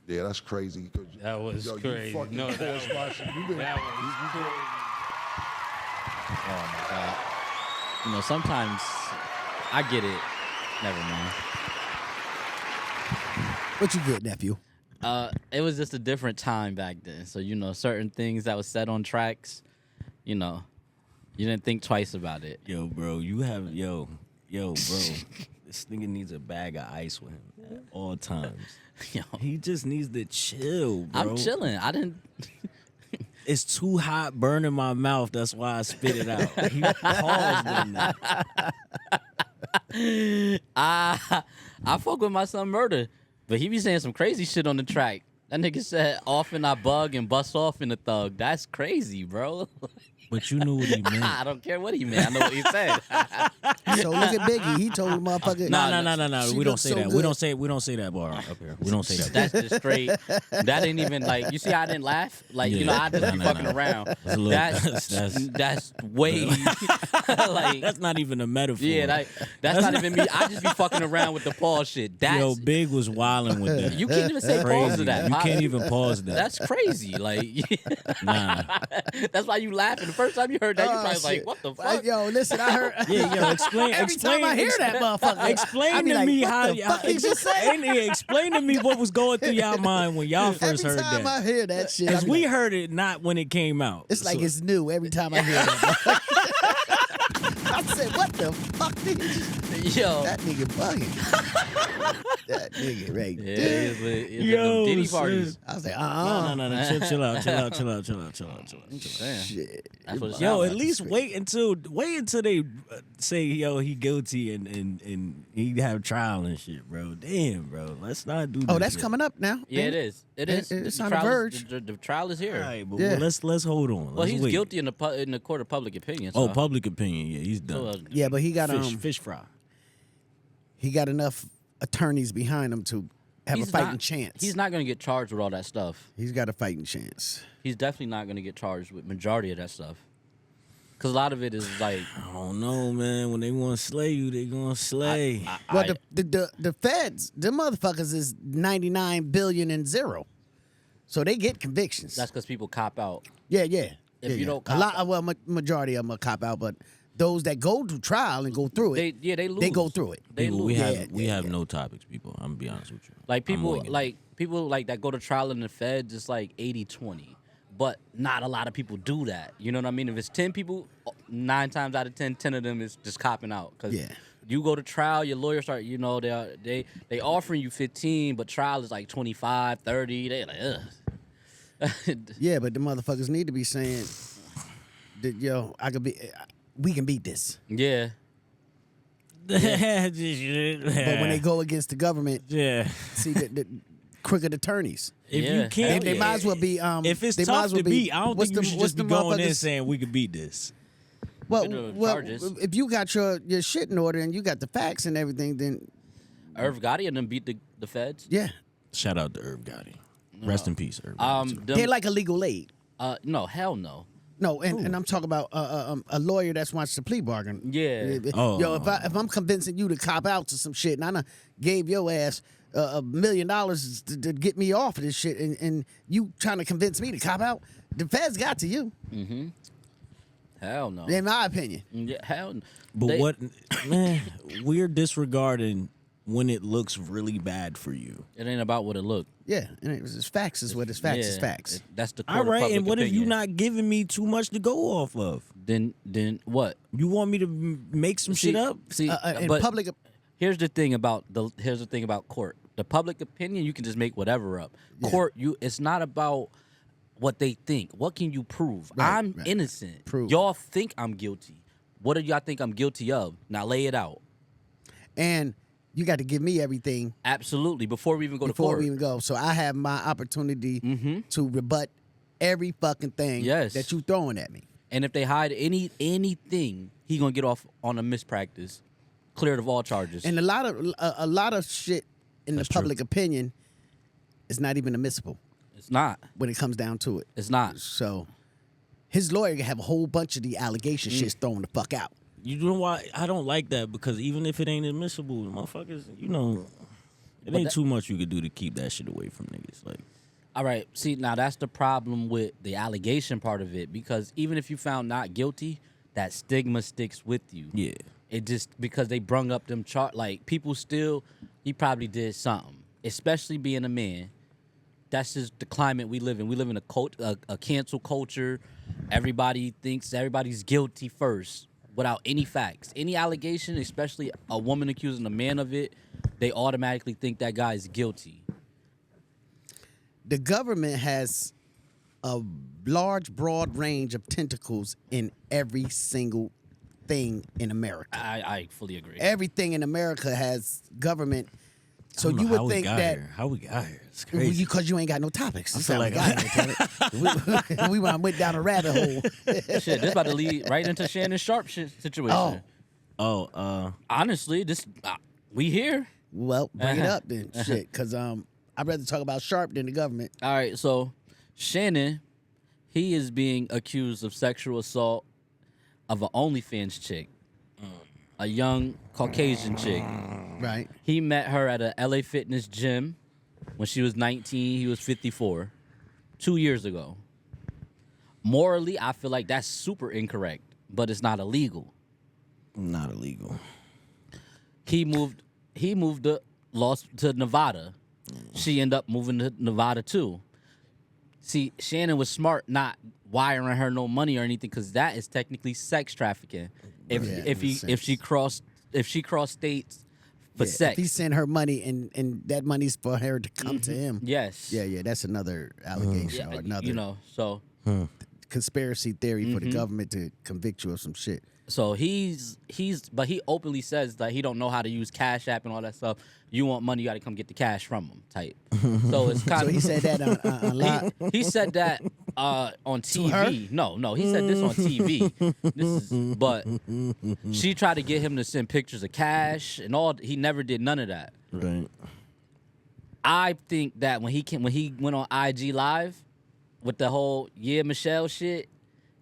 Yeah, that's crazy. That was crazy. You fucking No, that was, that was crazy. Oh my God. You know, sometimes I get it. Never mind. What you get, nephew? It was just a different time back then. So, you know, certain things that was said on tracks, you know, you didn't think twice about it. Yo, bro, bro. This nigga needs a bag of ice with him at all times. Yo, He just needs to chill, bro. I'm chilling. I didn't. It's too hot burning my mouth. That's why I spit it out. He paused on that. I fuck with my son Murder, but he be saying some crazy shit on the track. That nigga said, often I bug and bust off in the thug. That's crazy, bro. But you knew what he meant. I don't care what he meant. I know what he said. So look at Biggie. He told the motherfucker. No. She We don't looks say so that. good. We don't say that bar up here. We don't say that. That's just straight. That ain't even like, you see how I didn't laugh? Like, you know, I just be fucking around. That's a little- That's way like, That's not even a metaphor. yeah, that's not even me. I just be fucking around with the pause shit. That's Yo, Big was wilding with that. you can't even say pause Crazy. to that. You can't even pause that. That's crazy. Like, Nah. that's why you laughing. The first time you heard that, you Oh, probably was like, shit. "What the fuck?" Yo, listen, I heard. Yeah, yo, explain. Every time I hear that motherfucker, I Explain be to like, me what how. the fuck he just said? Explain to me what was going through y'all mind when y'all first Every heard time I that. hear that shit, I Because be we like, heard it not when it came out. it's like So- it's new every time I hear that. I said, what the fuck, nigga? Yo, That nigga bugging. That nigga right yeah, there. it's Yo, them Diddy son. parties. I was like, No. Chill out. Damn. Shit. That's what it Yo, sound at like. least wait until they say yo he guilty and he have trial and shit, bro. Damn, bro. Let's not do. Oh, this that's shit. coming up now. Yeah, it is. It is. It's The on the trial is- verge. The trial is here. All right, but Yeah. let's hold on. Well, Let's he's wait. guilty in the court of public opinion. Oh, So, public opinion. Yeah, he's so, done. Yeah, but he got Fish fry. he got enough attorneys behind him to have a he's fighting not- chance. He's not going to get charged with all that stuff. He's got a fighting chance. He's definitely not going to get charged with majority of that stuff. Because a lot of it is like, I don't know, man. When they want to slay you, they gonna slay. Well, the feds, the motherfuckers is 99 billion and zero, so they get convictions. that's because people cop out. Yeah. If you don't a cop lot, well, majority of them are cop out, but those that go to trial and go through it, They lose. they go through it. They People, lose. we have no topics, people. I'm gonna be honest with you. Like I'm people winging it. like that go to trial in the feds, it's like 80-20. But not a lot of people do that. You know what I mean? If it's 10 people, 9 times out of 10 of them is just copping out. Because Yeah. you go to trial, your lawyer start, you know, they offering you 15, but trial is like 25, 30. They like, ugh. Yeah, but the motherfuckers need to be saying that we can beat this. Yeah. But when they go against the government, yeah. see the crooked attorneys. If Yeah. you They, can't, they might as well be. if it's they might tough as well to beat, I don't what's think you the- should what's just be the going in motherfuckers- saying we could beat this. Well, the well, charges. if you got your shit in order and you got the facts and everything, then Irv Gotti and them beat the feds. yeah, Shout out to Irv Gotti. Rest in peace, Irv. Them- they're like a legal aid. no, hell no. No, and I'm talking about a lawyer that's watched the plea bargain. Yeah. Oh. Yo, if I'm convincing you to cop out to some shit, and I done gave your ass $1 million to get me off of this shit, and you trying to convince me to cop out, the feds got to you, Hell no. in my opinion. Yeah, hell no. But They- what, man, we're disregarding when it looks really bad for you. It ain't about what it looked. Yeah, and it's facts is what it's facts is Yeah, facts. That's the court All of right, public and what if you opinion. not giving me too much to go off of? Then what? You want me to make some shit up? See, In but public, here's the thing about court. The public opinion, you can just make whatever up. Court, it's not about what they think. What can you prove? Right, I'm right. innocent. Prove. Y'all think I'm guilty. What do y'all think I'm guilty of? Now lay it out. and you got to give me everything Absolutely. Before we even go to before court. we even go. So I have my opportunity to rebut every fucking thing Yes. that you throwing at me. And if they hide anything, he gonna get off on a mispractice, cleared of all charges. And a lot of shit in That's the public opinion is not even admissible it's not. when it comes down to it. It's not. So his lawyer can have a whole bunch of the allegation shit thrown the fuck out. You know why I don't like that? Because even if it ain't admissible, motherfuckers, you know, It ain't too much you could do to keep that shit away from niggas. Like, all right, see, now that's the problem with the allegation part of it, because even if you found not guilty, that stigma sticks with you. yeah. It just, because they brung up them like, people still, he probably did something, especially being a man. That's just the climate we live in. We live in a cancel culture. Everybody thinks everybody's guilty first without any facts. Any allegation, especially a woman accusing a man of it, they automatically think that guy is guilty. The government has a large, broad range of tentacles in every single thing in America. I fully agree. Everything in America has government. So I don't you know how would we think got that here. How we got here? It's crazy. because you ain't got no topics. I feel like we went down a rabbit hole. Shit, this about to lead right into Shannon Sharp situation. Honestly, this we here. Well, bring it up then, shit, because I'd rather talk about Sharp than the government. All right, so Shannon, he is being accused of sexual assault of an OnlyFans chick, a young Caucasian chick. Right. He met her at a LA Fitness gym when she was 19. He was 54, 2 years ago. Morally, I feel like that's super incorrect, but it's not illegal. Not illegal. He moved to Nevada. She ended up moving to Nevada too. See, Shannon was smart not wiring her no money or anything, because that is technically sex trafficking. If she crossed states for sex. If he sent her money and that money's for her to come to him. Yes. Yeah, that's another allegation or another so conspiracy theory for the government to convict you of some shit. So but he openly says that he don't know how to use Cash App and all that stuff. You want money, you got to come get the cash from him type. So it's kind So of. he said that on live. He said that on TV. No, he said this on TV. But she tried to get him to send pictures of cash and all. He never did none of that. Right. I think that when he went on IG Live with the whole Michelle shit,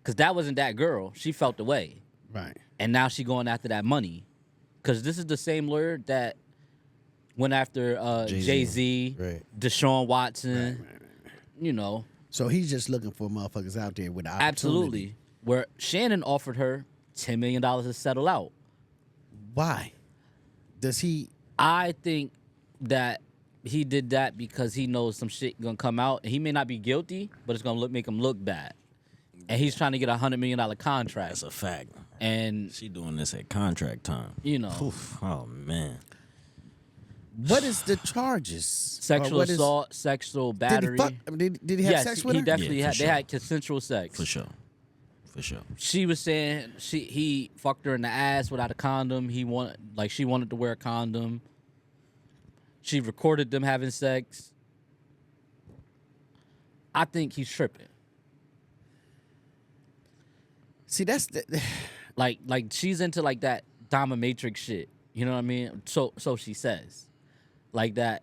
because that wasn't that girl. She felt the way. Right. And now she going after that money. Because this is the same lawyer that went after Jay-Z, right. Deshaun Watson, you know. So he's just looking for motherfuckers out there with the opportunity. Absolutely. Where Shannon offered her $10 million to settle out. Why? Does he? I think that he did that because he knows some shit gonna come out. He may not be guilty, but it's gonna make him look bad. And he's trying to get a $100 million contract. That's a fact. And She doing this at contract time. you know, Oof. Oh man. What is the charges? sexual Or what is- assault, sexual Did he battery. fuck? Did he have Yes, sex with he her? definitely Yeah, had. for They sure. had consensual sex. For sure. For sure. She was saying he fucked her in the ass without a condom. She wanted to wear a condom. She recorded them having sex. I think he's tripping. See, that's the. Like she's into like that dominatrix shit. You know what I mean? So she says, like that.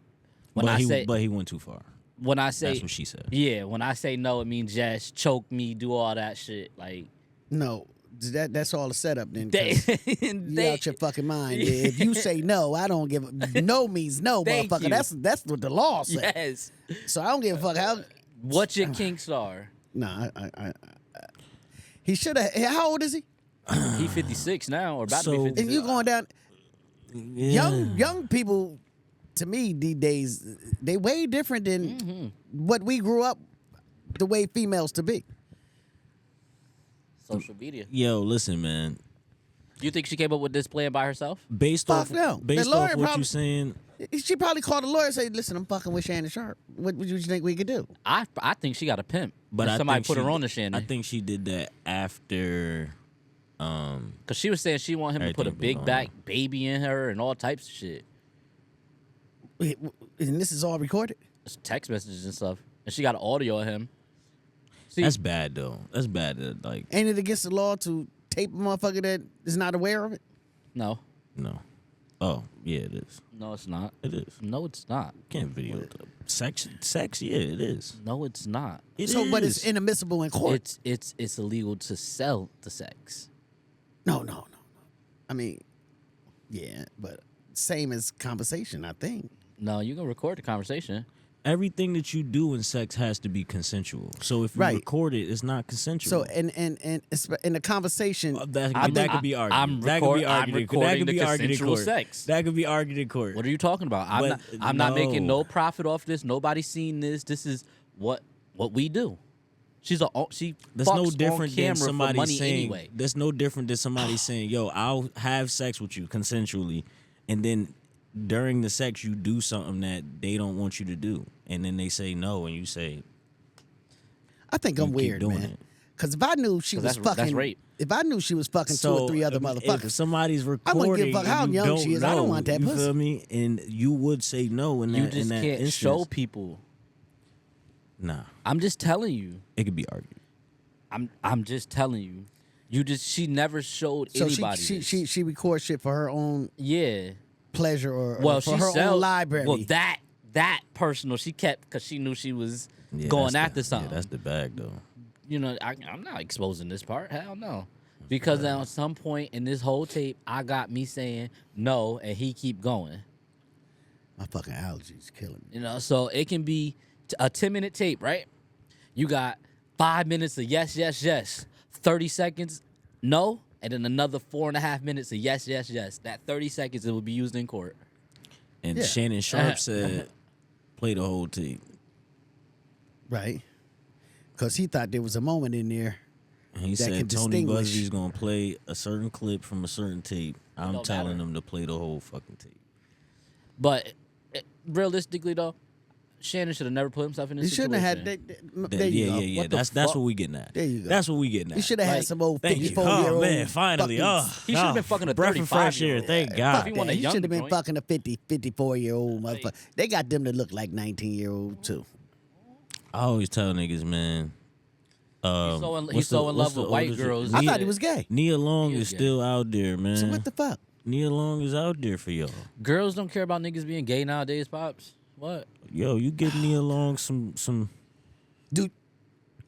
But he went too far. When I say That's what she said. Yeah, when I say no, it means just choke me, do all that shit. Like No, that's all a setup then. they, 'Cause you out your fucking mind. If you say no, I don't give a no means no, Thank motherfucker. you. That's what the law says. Yes. So I don't give a fuck how. What your kinks are? Nah, he should have. How old is he? He 56 now, or about to be So- 56. And you going down? Yeah. Young people, to me these days, they way different than what we grew up the way females to be. Social media. Yo, listen, man. You think she came up with this plan by herself? Based Fuck off no. based The lawyer off what probably- you saying, She probably called a lawyer and said, "Listen, I'm fucking with Shannon Sharp. What would you think we could do?" I think she got a pimp. but Or I somebody think put she her on did- to Shannon. I think she did that after. Because she was saying she want him to put a Everything been big going back baby in her and all types of shit. And this is all recorded. It's text messages and stuff. And she got an audio of him. See, That's bad though. That's bad. That, like Ain't it against the law to tape a motherfucker that is not aware of it? no. no. Oh yeah, it is. No, it's not. It is. No, it's not. Can't video sex. Sex. Yeah, it is. No, it's not. It So, but it's is. inadmissible in court. It's illegal to sell the sex. No. I mean, yeah, but same as conversation, I think. No, you can record the conversation. Everything that you do in sex has to be consensual. So if you Right. record it, it's not consensual. So and in the conversation, that could be argued. That could be argued. That recording could be the argued in consensual court. sex. That could be argued in court. What are you talking about? I'm not making no profit off this. Nobody's seen this. This is what we do. She That's fucks no on different than camera for somebody money saying. anyway. That's no different than somebody saying, "Yo, I'll have sex with you consensually," and then during the sex you do something that they don't want you to do, and then they say no, and you say, I think I'm keep weird, doing man. it. Because if I knew she was that's fucking, rape. if I knew she was fucking two or three other If motherfuckers, somebody's I recording, wouldn't give a fuck how and you young she is. I don't know, want that you pussy. feel me? And you would say no in that. You just in that can't instance. show people. Nah, I'm just telling you. it could be argued. I'm just telling you. She never showed so anybody. she records shit for her own yeah. pleasure or Well, for she her sells own library. Well, that personal she kept because she knew she was going after something. Yeah, that's the bag though. You know, I'm not exposing this part. Hell no. Because at some point in this whole tape, I got me saying no, and he keep going. My fucking allergies killing me. You know, so it can be a 10-minute tape, right? You got 5 minutes of yes, yes, yes, 30 seconds, no, and then another 4.5 minutes of yes, yes, yes. That 30 seconds it will be used in court. And Yeah. Shannon Sharp said, "Play the whole tape." Right. Because he thought there was a moment in there. And he that can said Tony distinguish. Busby's gonna play a certain clip from a certain tape. I'm don't telling matter. him to play the whole fucking tape. But realistically, though, Shannon should have never put himself in this He shouldn't have situation. had. There you go. Yeah. What the That's fuck? what we getting at. There you go. That's what we getting at. He should have had Like, some old Thank you. 54-year-old. Oh man, finally. He should have been fucking a breath of fresh air. 35-year-old. Thank Fuck, God. he want a He young should have been joint. fucking a 54-year-old motherfucker. They got them to look like 19-year-old too. I always tell niggas, man. He's so in love with white girls. I thought he was gay. Nia Long He is is gay. still out there, man. So what the fuck? Nia Long is out there for y'all. Girls don't care about niggas being gay nowadays, pops. What? Yo, you give Nia Long some. Dude.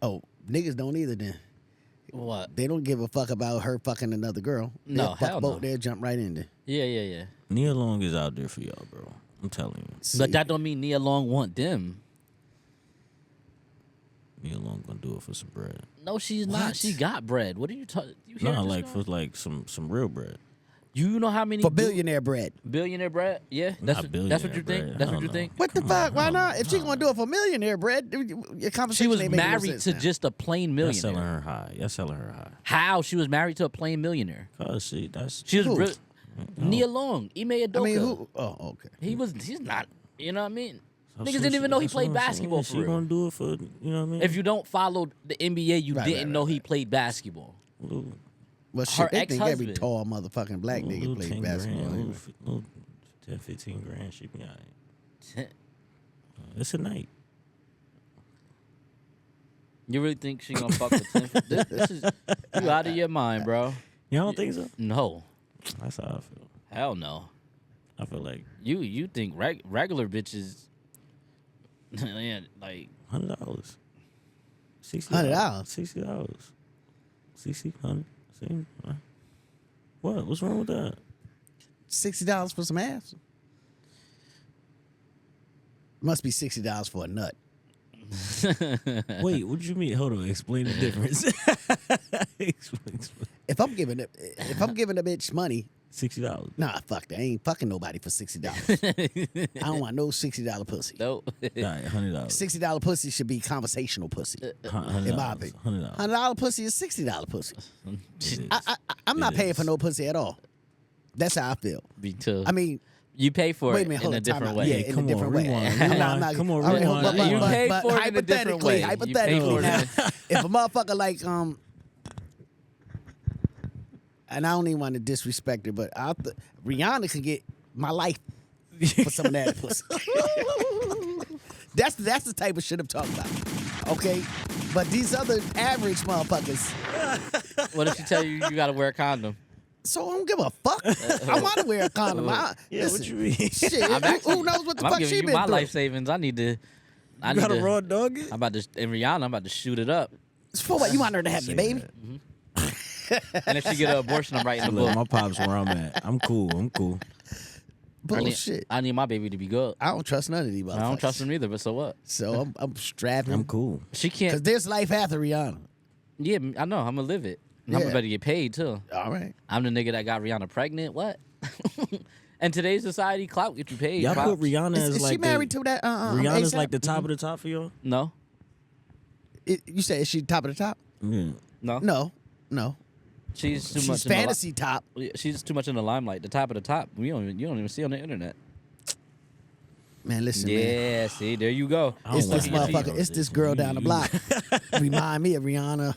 Oh, niggas don't either then. What? They don't give a fuck about her fucking another girl. No, They'll fuck hell both. no. They'll jump right in there. Yeah. Nia Long is out there for y'all, bro. I'm telling you. But that don't mean Nia Long want them. Nia Long gonna do it for some bread. No, she's What? not. She got bread. What are you talking? Nah, like for like some real bread. You know how many For billionaire bread. billionaire bread? Yeah, Not that's what billionaire you think. bread. That's I what you don't think. What the fuck? Why not? If she gonna do it for millionaire bread, your conversation She was ain't making no married sense to now. just a plain Y'all selling millionaire. her high. Y'all selling her high. How she was married to a plain millionaire? Cause see, that's She was Who? Nia Long, Ime Udoka. I mean, who? Oh, okay. He's not. You know what I mean? So Niggas didn't even know he that's played what I'm saying. basketball for She real. gonna do it for, you know what I mean? If you don't follow the NBA, you Right, didn't right, know right, he played basketball. Little- Well, Her shit, they think every ex-husband. tall motherfucking black nigga little plays 10 basketball. grand, anyway. little 10, 15 grand, she be all right. It's a night. You really think she gonna fuck with 10? This is you out of your mind, bro. Y'all don't think so? No, That's how I feel. hell no. I feel like You think regular bitches? Yeah, like $100. $60. $100? $60. 60, 100. See? What? What's wrong with that? $60 for some ass. Must be $60 for a nut. Wait, what do you mean? Hold on, explain the difference. explain. If I'm giving a bitch money, $60. nah, fuck that. I ain't fucking nobody for $60. I don't want no $60 pussy. no. All right, $100. $60 pussy should be conversational pussy. $100. In my opinion. $100. $100 pussy is $60 pussy. It is. I'm not It paying is. for no pussy at all. That's how I feel. Me too. I mean, you pay for wait a it minute, in hold a on, time different out. way. Yeah, Hey, in a come on, different way. rewind, I'm not- come on, all right, rewind, but- You but- pay but for it in a different way. hypothetically, You pay now, for it. if a motherfucker like and I don't even want to disrespect her, but Rihanna can get my life for some of that pussy. That's the type of shit I'm talking about. Okay, but these other average motherfuckers. What if she tell you you gotta wear a condom? So I don't give a fuck. I want to wear a condom. Yeah, Listen, what you mean? Shit, I'm actually, who knows what the I'm fuck giving she you been my through? life savings. I need to. You got a raw dog? I'm about to. In Rihanna, I'm about to shoot it up. It's for what you want her to have your baby. And if she get an abortion, I'm writing a Look, book. my pops where I'm at. I'm cool. Bullshit. I need my baby to be good. I don't trust none of these motherfuckers. I don't trust them either, but so what? So I'm strapping. I'm cool. She Because can't. there's life after Rihanna. Yeah, I know. I'm gonna live it. I'm Yeah. about to get paid too. All right. I'm the nigga that got Rihanna pregnant. What? In today's society, clout get you paid. Y'all Props. put Rihanna as Is like she married to that? Rihanna's A$AP? like the top of the top for y'all. No, You say is she top of the top? Yeah. no, No. She's too She's much. In the fantasy top. she's too much in the limelight. The top of the top. You don't even see on the internet. Man, listen, man. Yeah, see, there you go. I don't It's want this to get motherfucker. deep on It's this girl down the block. Remind me of Rihanna.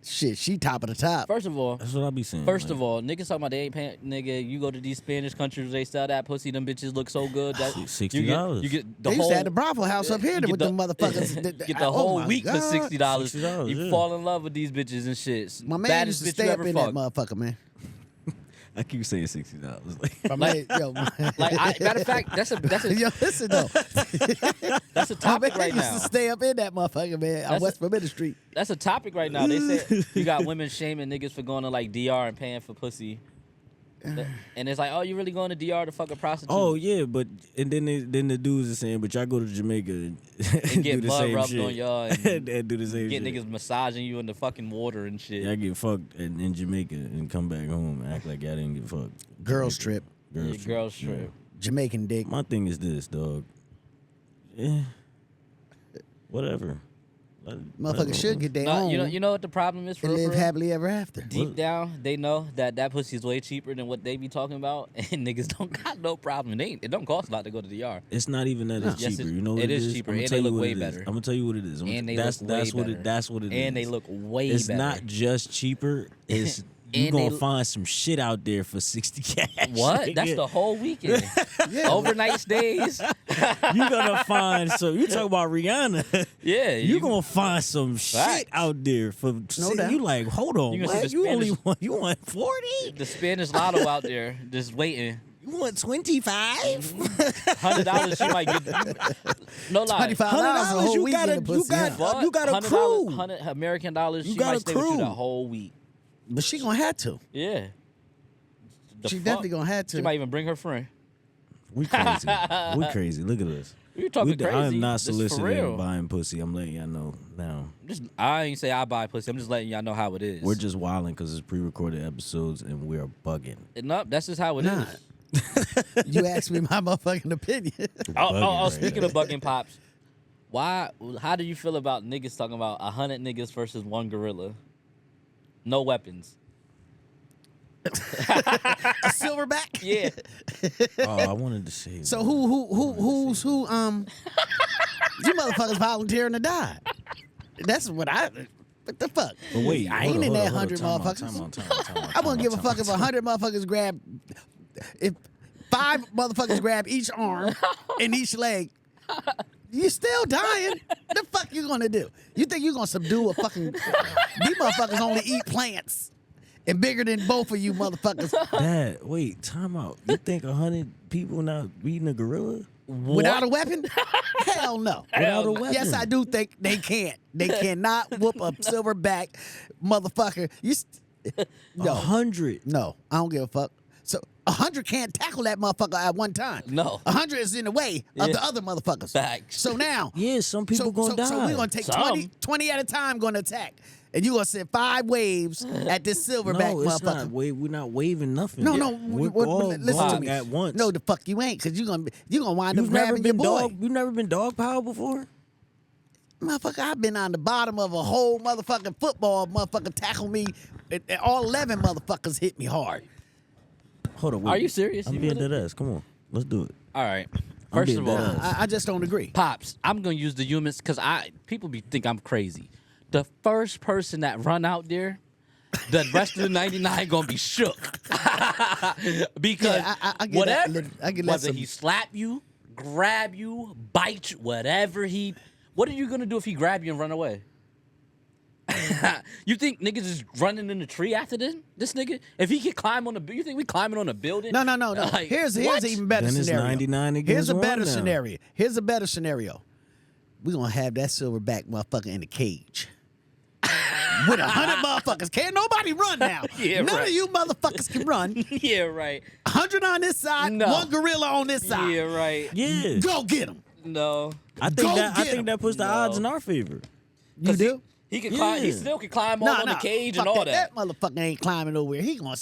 Shit, she top of the top. First of all, That's what I be saying. First of all, niggas talking about they ain't paying. Nigga, you go to these Spanish countries, they sell that pussy. Them bitches look so good that $60. You get They the used whole. to have the brothel house up here you get with the- them motherfuckers. Get the Oh whole my week for God. $60. $60, You yeah. fall in love with these bitches and shit. My man Baddest used to bitch stay you up ever in fucked. that motherfucker, man. I keep saying $60. My man, yo, Matter of fact, that's a yo, listen though. that's a My topic man right used now. to stay up in that motherfucker, man, on That's West Vermilion Street. That's a topic right now. They say you got women shaming niggas for going to like DR and paying for pussy. And it's like, oh, you really going to DR to fuck a prostitute? Oh yeah, but and then the dudes are saying, but y'all go to Jamaica and And get do the mud same rubbed shit. on y'all and and do the same get shit. niggas massaging you in the fucking water and shit. Y'all get fucked in Jamaica and come back home and act like y'all didn't get fucked. Girls Jamaica. trip, Yeah, girls trip. Jamaican dick. My thing is this, dog. Whatever. Motherfuckers should get their No, own you know what the problem is for and real, live for real? happily ever after. Deep down, they know that pussy is way cheaper than what they be talking about, and niggas don't got no problem. It don't cost a lot to go to the DR. It's not even that it's Yes, cheaper. it- You know what it it is is? cheaper, I'ma and tell they you look what way it is. better. I'm gonna tell you what it is. And they that's look way that's what better. that's what it is. And they look way It's better. not just cheaper. It's you And gonna they- find some shit out there for 60 cash. What? That's nigga. the whole weekend. Overnight stays. You gonna find some. You talk about Rihanna. Yeah, You gonna find some Facts. shit out there for. doubt. You like, hold on, You gonna see what? the You only Spanish- want 40? the Spanish lotto out there just waiting. You want 25? $100 she might get. No lie. $25 a whole you weekend got of pussy, huh? But you got a $100 crew. $100 American dollars. You She got might a stay with you crew. the whole week. But she gonna have to. Yeah. The She fuck? definitely gonna have She to. might even bring her friend. We crazy. We crazy. Look at us. You talking crazy? I am not This for soliciting real. buying pussy. I'm letting y'all know now. I ain't say I buy pussy. I'm just letting y'all know how it is. We're just wilding because it's pre-recorded episodes and we're bugging. Nope, that's just how it is. Nah. You asked me my motherfucking opinion. Bugging right Speaking now. of bugging pops, how do you feel about niggas talking about 100 niggas versus one gorilla? No weapons. A silverback. Yeah. Oh, I wanted to say. So who's who? You motherfuckers volunteering to die. That's what I. What the fuck? But wait, I hold ain't on, in hold that on, hold on. 100 Time out, motherfuckers. time out. I wouldn't give a fuck if 100 motherfuckers grab. If 5 motherfuckers grab each arm and each leg, you still dying. The fuck you gonna do? You think you gonna subdue a fucking? These motherfuckers only eat plants, and bigger than both of you motherfuckers. Dad, wait, time out. You think 100 people not beating a gorilla? Without a weapon? Hell no. Without a weapon? Yes, I do think they can't. They cannot whoop a silverback motherfucker. No, 100. no, I don't give a fuck. So 100 can't tackle that motherfucker at one time. No. 100 is in the way of Yeah. the other motherfuckers. Facts. So now, Yeah, some people gonna die. So we're gonna take Some. 20 at a time, gonna attack, and you gonna send 5 waves at this silverback no, it's motherfucker. not. We're not waving nothing. No, no, We're what- all listen to going me. at once. No, the fuck you ain't, cause you gonna wind you've up never grabbing your been boy. dog. You've never been dog power before. Motherfucker, I've been on the bottom of a whole motherfucking football. Motherfucker tackle me, and all 11 motherfuckers hit me hard. Hold on. Wait. Are you serious? I'm You being really- dead ass. Come on, let's do it. All right. First being of all, dead ass. I just don't agree. pops, I'm gonna use the humans because people think I'm crazy. The first person that run out there, the rest of the 99 gonna be shook because Yeah, I get whatever, that. I get that whether some- he slap you, grab you, bite you, whatever what are you gonna do if he grab you and run away? You think niggas is running in the tree after this nigga? If he can climb on you think we climbing on a building? No. Like, Here's what? an even better Then it's scenario. 99 against Here's a one better now. scenario. Here's a better scenario. We're gonna have that silverback motherfucker in the cage. With 100 motherfuckers. Can't nobody run now. Yeah, None right. of you motherfuckers can run. Yeah, right. 100 on this side, No. 1 gorilla on this side. Yeah, right. Yeah. Go get him. No. I think Go I get think him. that puts the No. odds in our favor. You do? He can climb. He Yeah. still can climb all on the cage and fuck all that. That motherfucker ain't climbing nowhere. He gonna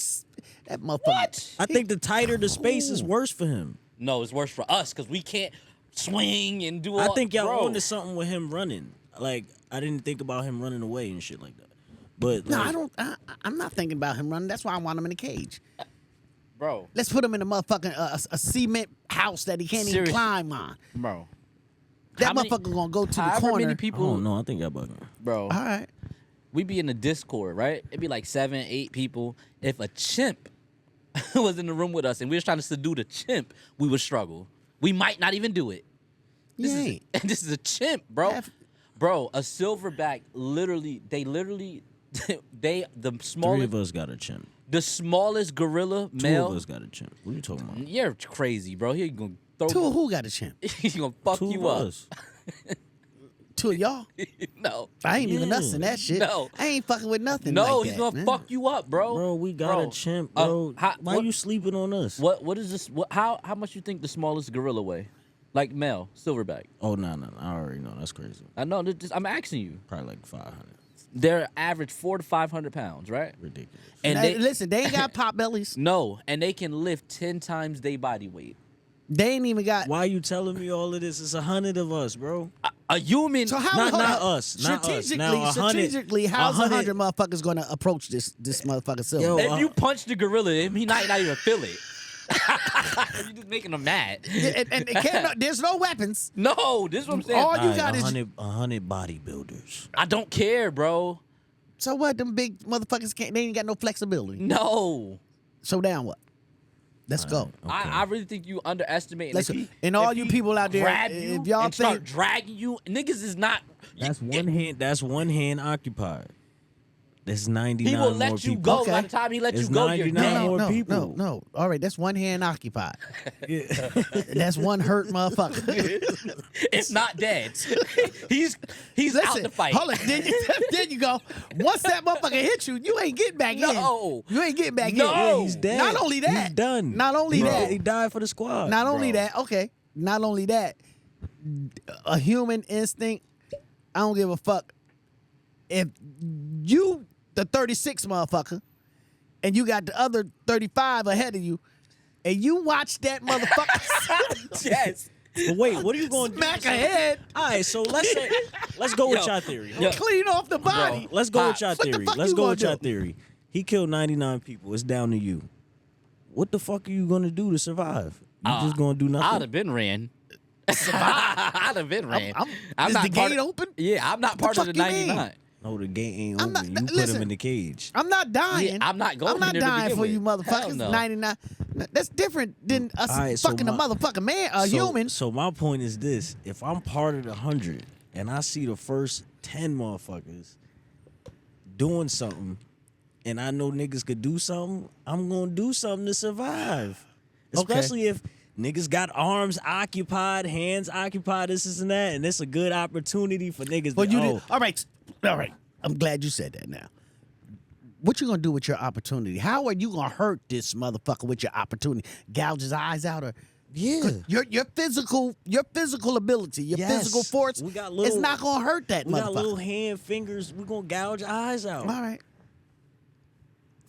that motherfucker. What? I think the tighter the space is worse for him. No, it's worse for us because we can't swing and do all. I think y'all bro. onto something with him running. Like I didn't think about him running away and shit like that. But No, like, I don't. I'm not thinking about him running. That's why I want him in a cage. Bro. Let's put him in a motherfucking a cement house that he can't even Seriously. climb on. Bro. That How many- motherfucker gonna go to the However corner. many I people, don't know. I think y'all bugging. bro. All right. We be in the Discord, right? It'd be like 7, 8 people. If a chimp was in the room with us and we was trying to subdue the chimp, we would struggle. We might not even do it. This You is ain't. and this is a chimp, bro. Bro, a silverback literally the Three smallest of us got a chimp. the smallest gorilla Two male. of us got a chimp. What are you talking about? You're crazy, bro. He gonna throw Two of who got a chimp? He's gonna fuck Two you of up. us. Two of y'all. No. I ain't even Yeah. us in that shit. No. I ain't fucking with nothing. No, like he's that, gonna man. fuck you up, bro. Bro, we got a chimp, bro. Why what- you sleeping on us? What is this? How much you think the smallest gorilla weigh? Like male, silverback. Oh no. I already know. That's crazy. I know. I'm asking you. Probably like 500. They're average 400 to 500 pounds, right? Ridiculous. And Now, they listen, they ain't got pot bellies. no, and they can lift 10 times their body weight. They ain't even got. Why you telling me all of this? It's 100 of us, bro. A human. So how Not- hold not up. us, not us. Strategically, Now, 100 strategically, how's 100 100 motherfuckers gonna approach this motherfucker silver? Yo, if you punch the gorilla, he not even feel it. You just making him mad. and it can't, there's no weapons. No, this is what I'm saying. All you got is 100 bodybuilders. I don't care, bro. so what? Them big motherfuckers can't. They ain't got no flexibility. No. So down what? Let's go. Okay. I really think you underestimate. Let's if go. he- And all if you he people out there, grab you if y'all and start think- dragging you, niggas is not. That's one hand occupied. There's 99 He will let more you people. go. Okay. By the time he let It's you go, you're 99 dead. more no, people. no. All right, that's one hand occupied. That's one hurt motherfucker. It's not dead. he's out Listen, the fight. hold on. Then you go. Once that motherfucker hit you, you ain't getting back No. in. You ain't getting back No. in. Yeah, he's dead. Not only that, he's done. Not only Bro, that, he died for the squad. not only Bro. that. Okay, not only that. A human instinct. I don't give a fuck if you the 36 motherfucker and you got the other 35 ahead of you, and you watch that motherfucker Yes. But wait, what are you going to do? smack a head, All right, so let's go with Yo, your theory. yo. clean off the body. Bro. Let's go with your What the theory. fuck Let's you go gonna with your do? theory. He killed 99 people. It's down to you. What the fuck are you gonna do to survive? You just gonna do I'd nothing? have been ran. I'd have been ran. Is not the part gate of- open? Yeah, I'm not the part of fuck the you mean? 99. No, the gate ain't I'm open. not- You put listen. him in the cage. I'm not dying. Yeah, I'm not going I'm not in there to dying begin for with. you Hell motherfuckers. no. 99. That's different than us All right, so fucking a my- motherfucking man, a So- human. So my point is this: if I'm part of the 100 and I see the first 10 motherfuckers doing something, and I know niggas could do something, I'm gonna do something to survive. Especially if niggas got arms occupied, hands occupied, this and that, and it's a good opportunity for niggas. But to, you oh, did. All right. I'm glad you said that now. What you gonna do with your opportunity? How are you gonna hurt this motherfucker with your opportunity? Gouge his eyes out, or yeah. your physical ability, your Yes. physical force, We got it's little- not gonna hurt that We got little motherfucker. hand fingers. We gonna gouge eyes out. All right.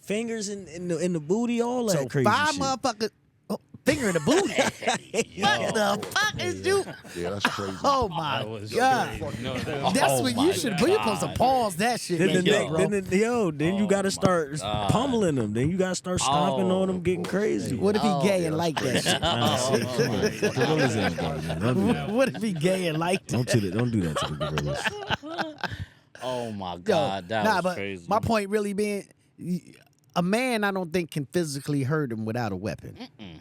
Fingers in the booty, all that So crazy 5 shit. motherfuckers. Oh, finger in the booty. What the fuck is you? Yeah, that's crazy. Oh my That was god. crazy. No, That's what you should. You're supposed to pause that shit. Then, right the there, neck, bro. then you got to start pummeling them. Then you got to start stomping on them, getting crazy. What if he gay and like that shit? Gorillas ain't gay, man. Don't do that. What if he gay and like that? Don't do that to the gorillas. Oh my Yo, God, that nah, was but crazy. my point really being, a man I don't think can physically hurt him without a weapon.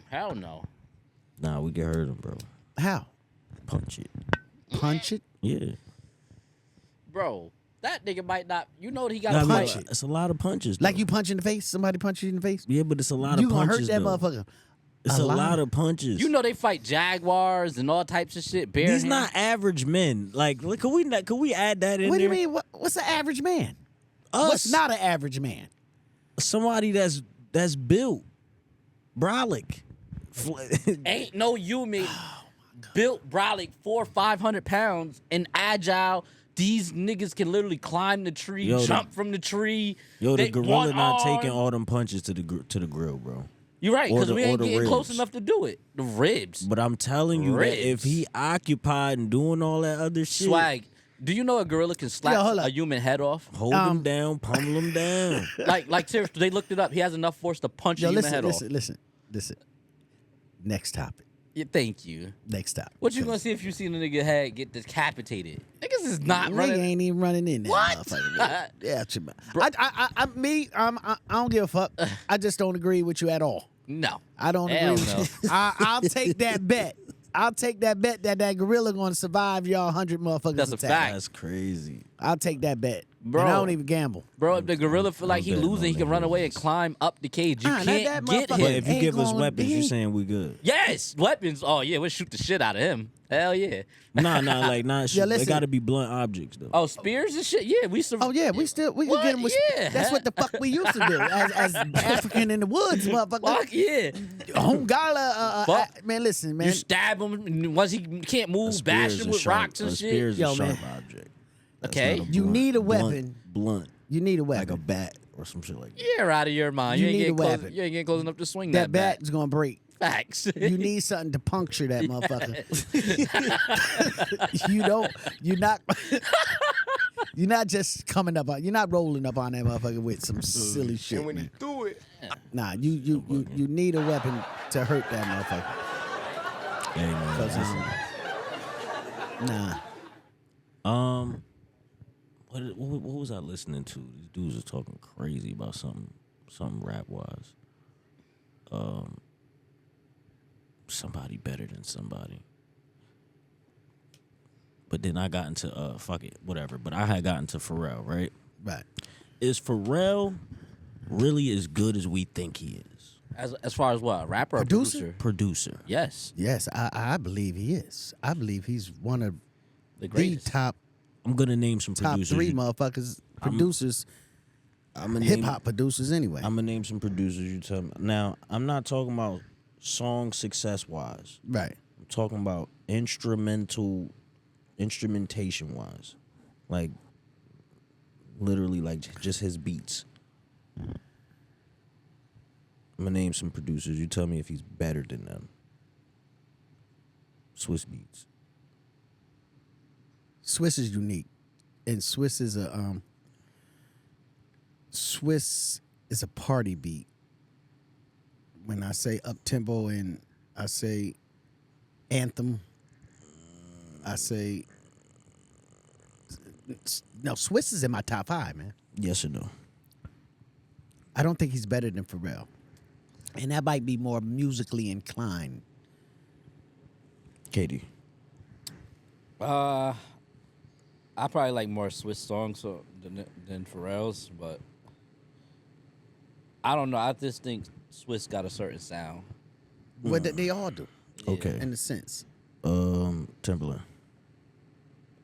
Hell no. Nah, we can hurt them, bro. How? Punch it. Punch it? Yeah. Bro, that nigga might not. You know he got Nah, to punch fight. it. It's a lot of punches. Like though. you punch in the face? Somebody punch you in the face? Yeah, but it's a lot You of gonna hurt punches. that though. motherfucker? It's a lot of punches. You know they fight jaguars and all types of shit. Bare These hands. not average men. Like, could we add that in What do there? you mean? What's an average man? Us. What's not an average man? Somebody that's built. Brolic. Ain't no human built Brolic 400-500 pounds and agile. These niggas can literally climb the tree, jump from the tree. Yo, the gorilla not arm. taking all them punches to the grill, bro. You're right, because we ain't getting close ribs. enough to do it. The ribs. But I'm telling you that if he occupied and doing all that other shit, Swag. Do you know a gorilla can slap a human head off? hold him down, pummel him down. like seriously, they looked it up. He has enough force to punch a human head off. Listen. Next topic. Yeah, thank you. Next topic. What you gonna see if you see the nigga head get decapitated? Niggas is not running. Nigga ain't even running in there. What? Yeah, I don't give a fuck. I just don't agree with you at all. No. I don't Hell agree. no. With you. I'll take that bet. I'll take that bet that gorilla gonna survive y'all 100 motherfuckers. That's a attack. fact. That's crazy. I'll take that bet. Bro. And I don't even gamble. Bro, if the gorilla feel like he betting losing, on he can that run away and gorillas. climb up the cage. You That can't get motherfucker But him. if you Ain't give us gonna weapons, be- you saying we good. Yes, weapons. Oh yeah, we'll shoot the shit out of him. Hell yeah. Nah, like not shit. They listen. gotta be blunt objects though. Oh, spears and shit. Yeah, we survive. Oh yeah, we can What? get him with. Yeah. That's what the fuck we used to do as African in the woods, motherfucker. Fuck yeah. Fuck. Man, listen, man. You stab him and once he can't move, bash him with rocks and a shit. spear is Yo, a sharp man. object. Okay. not a You blunt- need a blunt- weapon. Blunt, You need a like a weapon. bat or some shit like that. You're out of your mind. You You, ain't need getting a close. weapon. You ain't getting close enough to swing That bat. bat is gonna break. Facts. You need something to puncture that motherfucker. You're not. You're not just coming up on. You're not rolling up on that motherfucker with some silly shit. And when he man. threw it, Nah, you need a weapon to hurt that motherfucker. Hey man, 'Cause, listen. nah. What was I listening to? These dudes are talking crazy about something rap wise. Somebody better than somebody. But then I got into fuck it, whatever. But I had gotten to Pharrell, right? Right. Is Pharrell really as good as we think he is? As far as what, rapper or Producer? Producer. Yes, Yes, I believe he is. I believe he's one of the the greatest. top I'm gonna name some top producers. three motherfuckers producers, I'm gonna hip hop producers anyway. I'm gonna name some producers. You tell me. Now I'm not talking about song success wise. Right. I'm talking about instrumentation wise, like literally like just his beats. I'm gonna name some producers. You tell me if he's better than them. Swiss Beats. Swiss is unique, and Swiss is a party beat. When I say up tempo and I say anthem, I say no. Swiss is in my top 5, man. Yes or no? I don't think he's better than Pharrell, and that might be more musically inclined. Katie. I probably like more Swiss songs than Pharrell's, but I don't know. I just think Swiss got a certain sound. What they all do, Okay. in a sense. Timberland.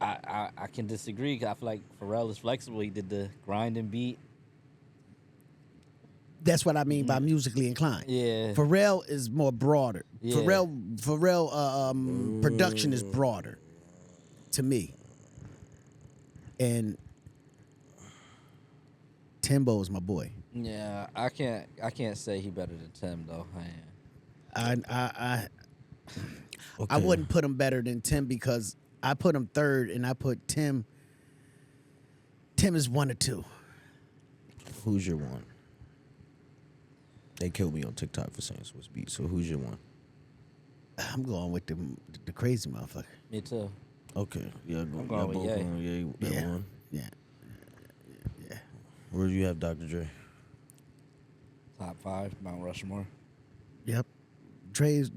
I can disagree. 'Cause I feel like Pharrell is flexible. He did the grinding beat. That's what I mean by musically inclined. Yeah. Pharrell is more broader. Yeah. Pharrell production is broader to me. And Timbo is my boy. Yeah, I can't say he better than Tim though. I Okay. wouldn't put him better than Tim because I put him third and I put Tim. Tim is 1 or 2. Who's your one? They killed me on TikTok for saying Swiss Beats. So who's your one? I'm going with the crazy motherfucker. Me too. Okay. Yeah, I'm going with Ye. That Yeah. one. Yeah. Where do you have Dr. Dre? Top 5, Mount Rushmore. Yep. Dre's.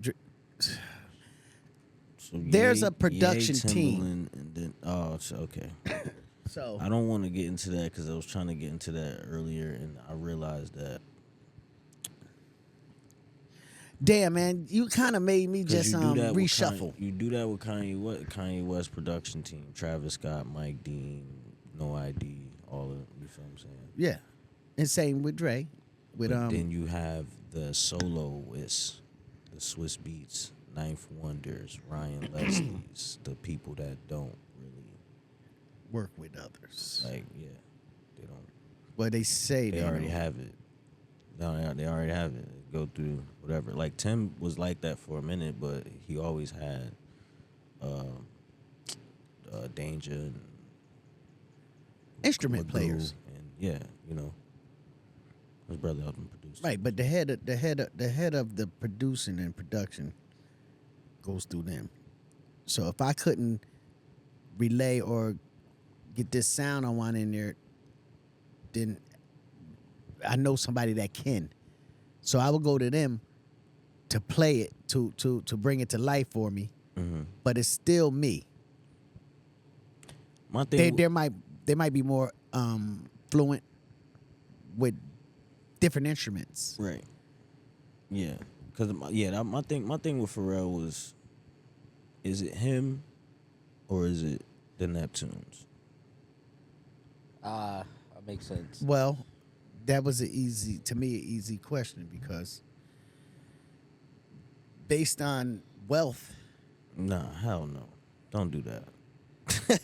So There's Ye, a production team. Timbaland, and then okay. So I don't want to get into that because I was trying to get into that earlier, and I realized that damn, man, you kind of made me 'cause just you do that with reshuffle. you do that with Kanye West production team, Travis Scott, Mike Dean, No ID, all of you feel what I'm saying? Yeah, and same with Dre. with But then you have the soloists, the Swiss Beats, Ninth Wonders, Ryan Leslie's, the people that don't really work with others. like. Yeah, they don't. Well, they say They already don't. have it. No, they already have it. They go through whatever. Like Tim was like that for a minute, but he always had Danger and Instrument Magoo, players. and yeah, his brother helped him produce. Right, but the head of the producing and production goes through them. So if I couldn't relay or get this sound I want in there, then I know somebody that can. So I will go to them to play it, to bring it to life for me. Mm-hmm. But it's still me. My thing, They might be more fluent with different instruments. right? Yeah, because my thing with Pharrell was, is it him, or is it the Neptunes? That makes sense. Well, that was an easy question because based on wealth. Nah, hell no, don't do that.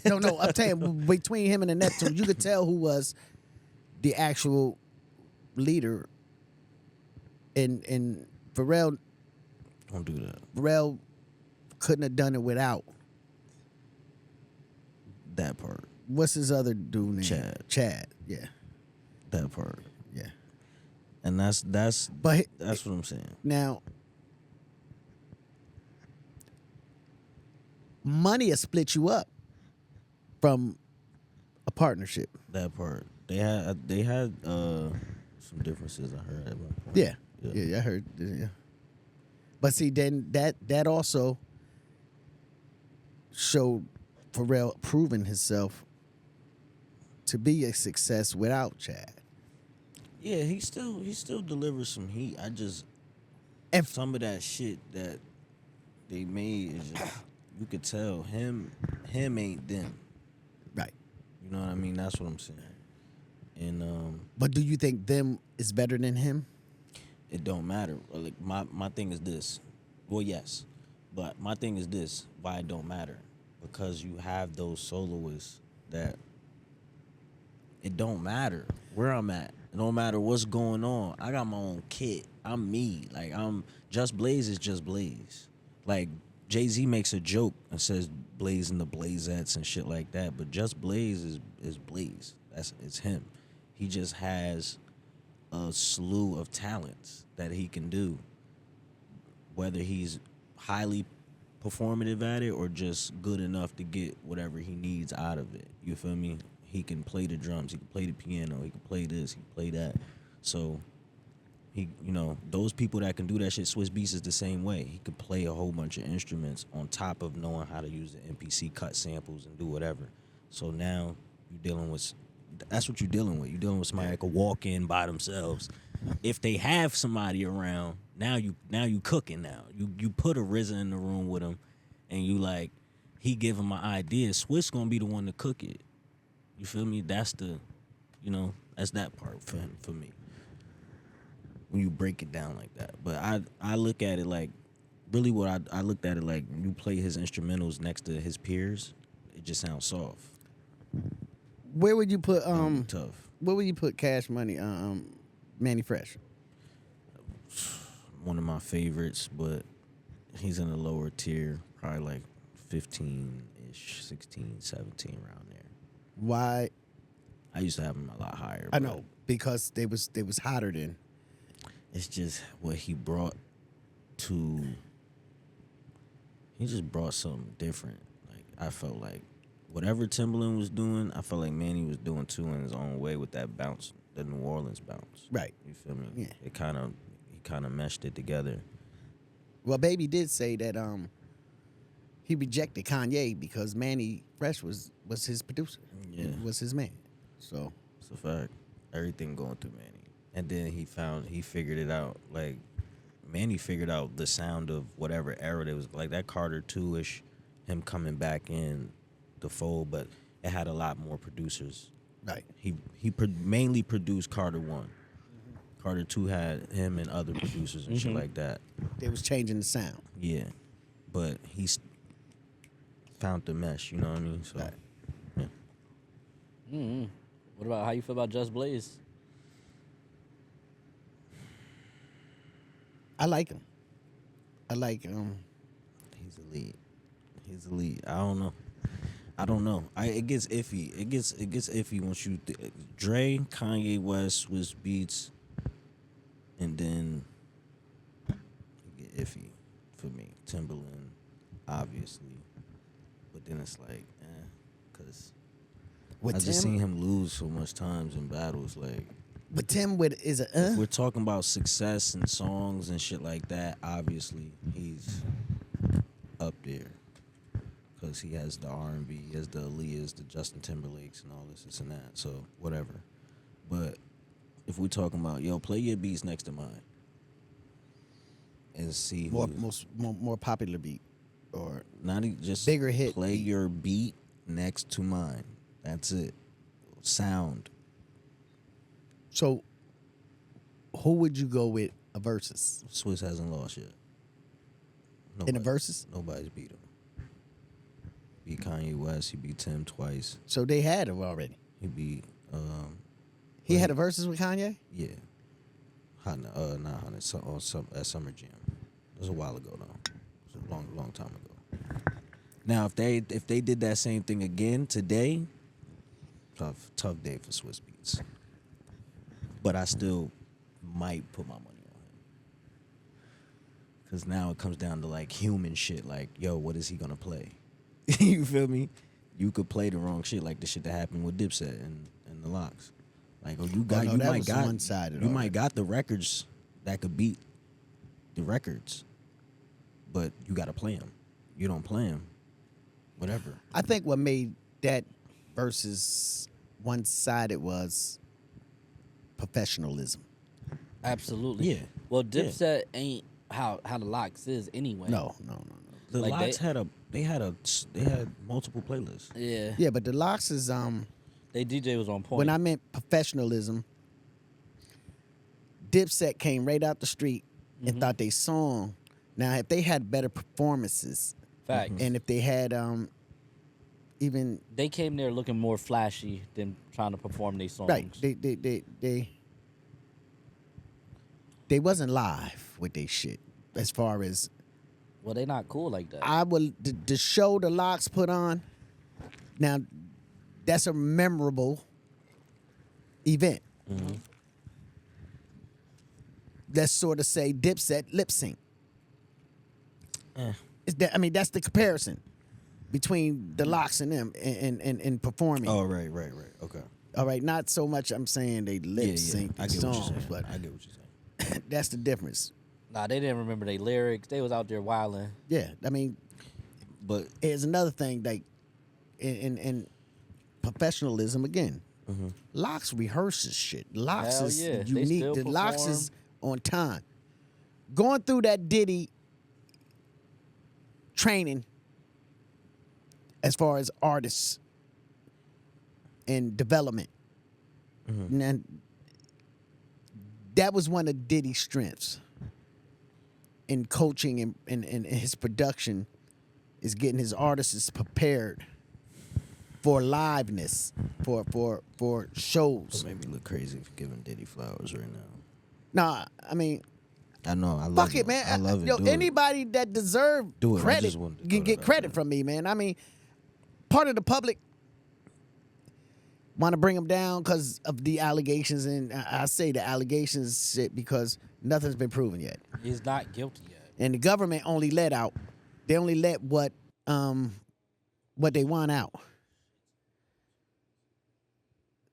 No, I'm saying between him and the Neptunes, you could tell who was the actual leader. And Pharrell Don't do that. Pharrell couldn't have done it without. That part. What's his other dude name? Chad. Yeah. That part. Yeah. And that's But what I'm saying. now, money will split you up from a partnership. That part. They had some differences, I heard at one point. Yeah, I heard. Yeah. But see, then that also showed Pharrell proving himself to be a success without Chad. Yeah, he still delivers some heat. I just And some of that shit that they made is just, you could tell him ain't them. right. You know what I mean? That's what I'm saying. And But do you think them is better than him? it don't matter. Like my thing is this. Well, yes, but my thing is this. Why it don't matter? Because you have those soloists that it don't matter where I'm at. It don't matter what's going on. I got my own kit. I'm me. Like Just Blaze is Just Blaze. Like Jay-Z makes a joke and says Blaze and the Blazettes and shit like that, but Just Blaze is Blaze. It's him. He just has a slew of talents that he can do, whether he's highly performative at it or just good enough to get whatever he needs out of it. You feel me? He can play the drums, he can play the piano, he can play this, he can play that. So he, those people that can do that shit, Swiss Beats is the same way. He could play a whole bunch of instruments on top of knowing how to use the MPC, cut samples, and do whatever. So now you're dealing with, that's what you're dealing with. You're dealing with somebody that could walk in by themselves. If they have somebody around, now you cooking now. You put a RZA in the room with him, and you like, he give him an idea. Swiss gonna be the one to cook it. You feel me? That's that's that part for me. When you break it down like that. But I look at it like, really what I looked at it like, when you play his instrumentals next to his peers, it just sounds soft. Where would you put Tough. Where would you put Cash Money? Manny Fresh. One of my favorites, but he's in a lower tier, probably like 15-ish, 16, 17 around there. Why? I used to have him a lot higher. I but know because they was hotter then. It's just what he brought to. He just brought something different. Like I felt like whatever Timbaland was doing, I felt like Manny was doing too in his own way with that bounce, the New Orleans bounce. Right. You feel me? Yeah. He kind of meshed it together. Well, Baby did say that he rejected Kanye because Manny Fresh was his producer. Yeah. Was his man. So It's a fact. Everything going through Manny. And then he figured it out. Like, Manny figured out the sound of whatever era there was. Like, that Carter 2-ish, him coming back in the fold, but it had a lot more producers. right. He mainly produced Carter 1. Carter 2 had him and other producers and shit like that. They was changing the sound. Yeah, but he's found the mesh. You know what I mean? So, Right. yeah. What about how you feel about Just Blaze? I like him. I like He's elite. He's elite. I don't know. It gets iffy. It gets iffy once you Dre, Kanye West was beats, and then it get iffy for me. Timberland, obviously, but then it's like, because with I just Tim. seen him lose so much times in battles. Like, But Tim is a if we're talking about success and songs and shit like that, obviously he's up there. Because he has the R&B, he has the Aaliyahs, the Justin Timberlakes, and all this and that. So whatever. But if we're talking about, play your beats next to mine, and see who more popular beat, or not just bigger hit Play beat. your beat next to mine. That's it. Sound. So who would you go with a versus Swiss hasn't lost yet. in a versus? Nobody's beat him. Beat Kanye West. He beat Tim twice. So they had him already. He beat He had a versus with Kanye. yeah. Not Honey. At Summer Jam. It was a while ago though. It was a long time ago. Now if they did that same thing again today, tough day for Swiss Beats. But I still might put my money on him. Cause now it comes down to like human shit. Like, yo, what is he gonna play? You feel me? You could play the wrong shit, like the shit that happened with Dipset and the Locks. Like, oh, you might got the records that could beat the records, but you got to play them. You don't play them, whatever. I think what made that versus one-sided was professionalism. Absolutely. Yeah. Well, Dipset ain't how the Locks is anyway. No. The Like Locks had multiple playlists. Yeah. Yeah, but the Locks is They DJ was on point. when I meant professionalism, Dipset came right out the street and thought they song. Now, if they had better performances, Facts. and if they had even They came there looking more flashy than trying to perform these songs. right, they wasn't live with their shit. As far as Well, they not cool like that. the show the Locks put on, now that's a memorable event. Let's sort of say Dipset lip sync. That's the comparison between the Locks and them and performing. Oh, right. Okay. All right, not so much I'm saying they lip sync I the get what you're songs, saying. but I get what you're saying. that's the difference. Nah, they didn't remember their lyrics. They was out there wilding. Yeah, I mean, But here's another thing, like in professionalism again. Locks rehearses shit. Locks Hell is yeah, they unique. still The Locks perform. is on time. Going through that Diddy training as far as artists and development. And that was one of Diddy's strengths in coaching and his production, is getting his artists prepared for liveness, for shows. it made me look crazy for giving Diddy flowers right now. Nah, I mean, I know. I love fuck it, man. I love it. Yo, Do it. anybody that deserve Do it. I credit just wanted to can throw get that out credit there. from me, man. I mean, part of the public want to bring him down because of the allegations, and I say the allegations shit because nothing's been proven yet. He's not guilty yet. And the government only let what they want out.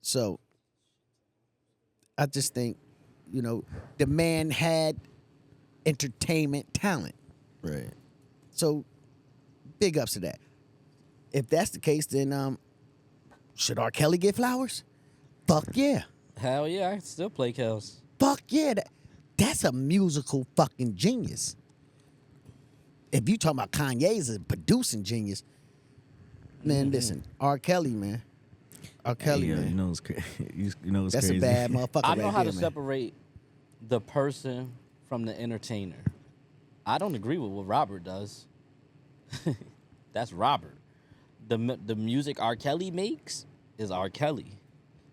So I just think, the man had entertainment talent. Right. So big ups to that. If that's the case, then should R. Kelly get flowers? Fuck yeah. Hell yeah, I can still play Kels. Fuck yeah. That's a musical fucking genius. If you talking about Kanye's a producing genius, man, listen, R. Kelly, man. R. Kelly, Hey, man. you know it's crazy. You know it's That's crazy. a bad motherfucker I know right how there, to man. separate the person from the entertainer. I don't agree with what Robert does. That's Robert. The music R. Kelly makes is R. Kelly.